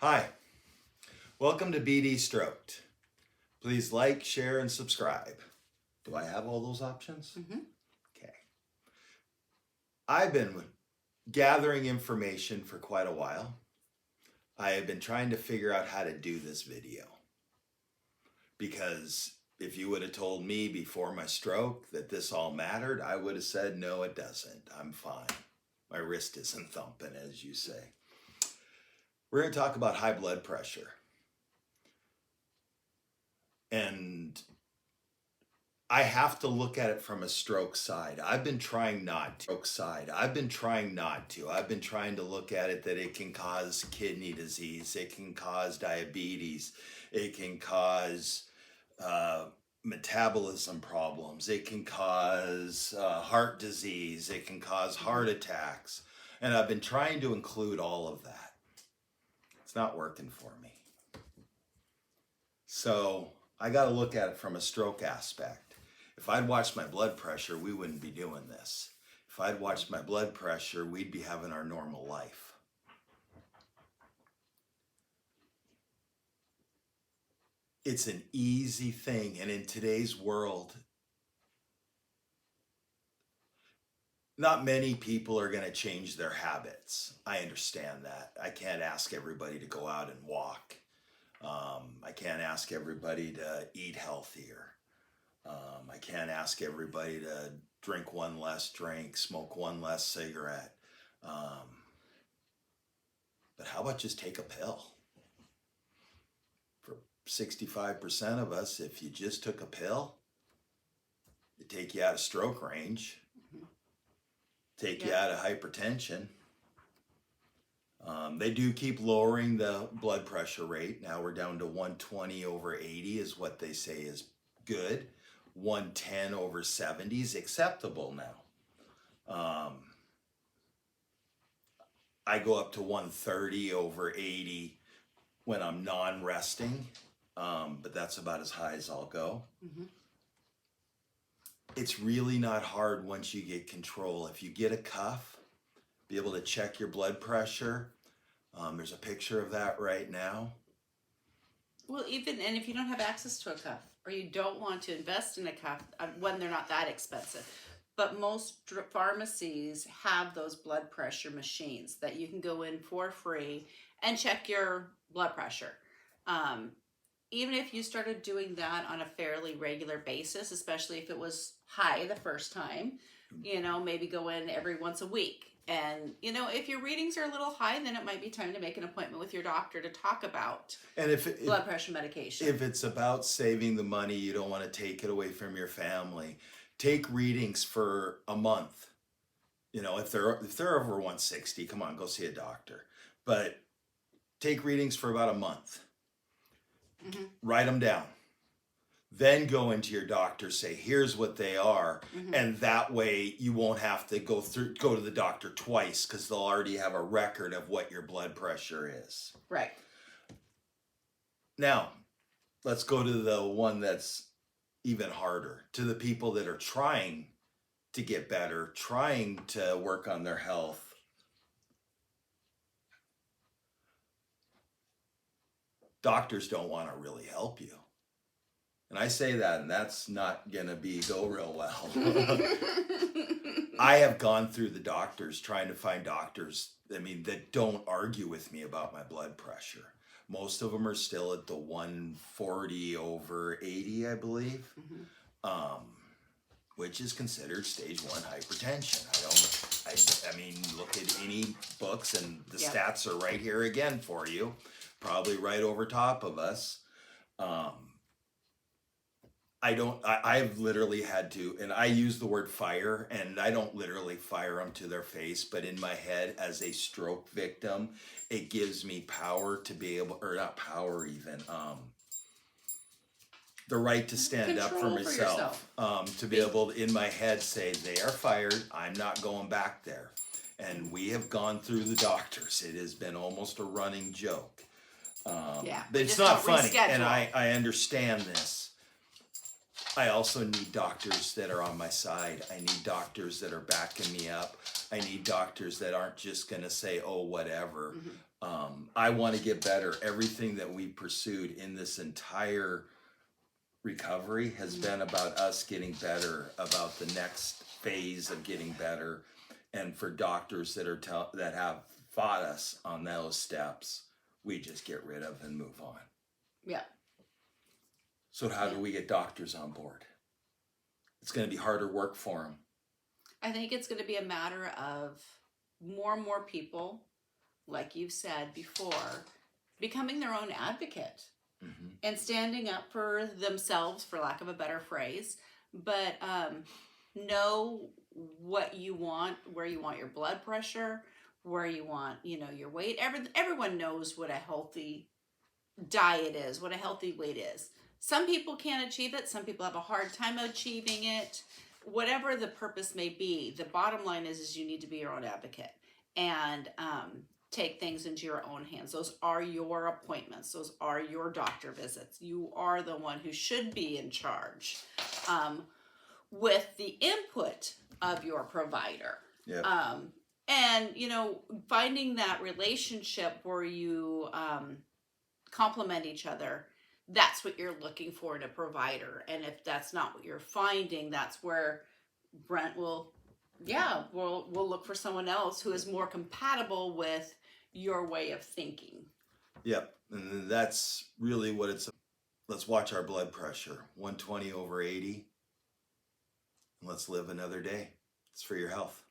Hi, welcome to BD Stroked. Please like, share, and subscribe. Do I have all those options? Mm-hmm. Okay. I've been gathering information for quite a while. I have been trying to figure out how to do this video because if you would have told me before my stroke that this all mattered, I would have said, no, it doesn't. I'm fine. My wrist isn't thumping, as you say. We're going to talk about high blood pressure. And I have to look at it from a stroke side. I've been trying not to. I've been trying to look at it that it can cause kidney disease, it can cause diabetes, it can cause metabolism problems, it can cause heart disease, it can cause heart attacks. And I've been trying to include all of that. It's not working for me. So I got to look at it from a stroke aspect. If I'd watched my blood pressure, we wouldn't be doing this. If I'd watched my blood pressure, we'd be having our normal life. It's an easy thing, and in today's world, not many people are going to change their habits. I understand that. I can't ask everybody to go out and walk. I can't ask everybody to eat healthier. I can't ask everybody to drink one less drink, smoke one less cigarette. But how about just take a pill? For 65% of us, if you just took a pill, it'd take you out of stroke range, take you out of hypertension. They do keep lowering the blood pressure rate. Now we're down to 120 over 80 is what they say is good. 110 over 70 is acceptable now. I go up to 130 over 80 when I'm non-resting, but that's about as high as I'll go. Mm-hmm. It's really not hard once you get control. If you get a cuff, be able to check your blood pressure. There's a picture of that right now. Well, and if you don't have access to a cuff or you don't want to invest in a cuff, when they're not that expensive, but most pharmacies have those blood pressure machines that you can go in for free and check your blood pressure. Even if you started doing that on a fairly regular basis, especially if it was high the first time, maybe go in every once a week. And, if your readings are a little high, then it might be time to make an appointment with your doctor to talk about blood pressure medication. If it's about saving the money, you don't want to take it away from your family. Take readings for a month. If they're over 160, come on, go see a doctor. But take readings for about a month. Mm-hmm. Write them down. Then go into your doctor, say, here's what they are. Mm-hmm. And that way you won't have to go to the doctor twice because they'll already have a record of what your blood pressure is. Right. Now, let's go to the one that's even harder. To the people that are trying to get better, trying to work on their health. Doctors don't want to really help you. And I say that, and that's not going to go real well. I have gone through the doctors trying to find doctors, that don't argue with me about my blood pressure. Most of them are still at the 140 over 80, I believe, which is considered stage 1 hypertension. Look at any books, and the stats are right here again for you, probably right over top of us. I've literally had to, and I use the word fire, and I don't literally fire them to their face, but in my head as a stroke victim, it gives me power to be able, or not power even, the right to stand up for myself, to be able to, in my head, say, they are fired, I'm not going back there. And we have gone through the doctors. It has been almost a running joke. But it's not funny, and I understand this. I also need doctors that are on my side. I need doctors that are backing me up. I need doctors that aren't just going to say, oh, whatever. I want to get better. Everything that we pursued in this entire recovery has been about us getting better, about the next phase of getting better, and for doctors that that have fought us on those steps, we just get rid of and move on. Yeah. So how do we get doctors on board? It's going to be harder work for them. I think it's going to be a matter of more and more people, like you've said before, becoming their own advocate and standing up for themselves, for lack of a better phrase, but know what you want, where you want your blood pressure, where you want, your weight. Everyone knows what a healthy diet is, what a healthy weight is. Some people can't achieve it. Some people have a hard time achieving it. Whatever the purpose may be, the bottom line is you need to be your own advocate and take things into your own hands. Those are your appointments. Those are your doctor visits. You are the one who should be in charge with the input of your provider. Yep. And, finding that relationship where you complement each other, that's what you're looking for in a provider. And if that's not what you're finding, that's where Brent will look for someone else who is more compatible with your way of thinking. Yep. And that's really what it's. Let's watch our blood pressure, 120/80. And let's live another day. It's for your health.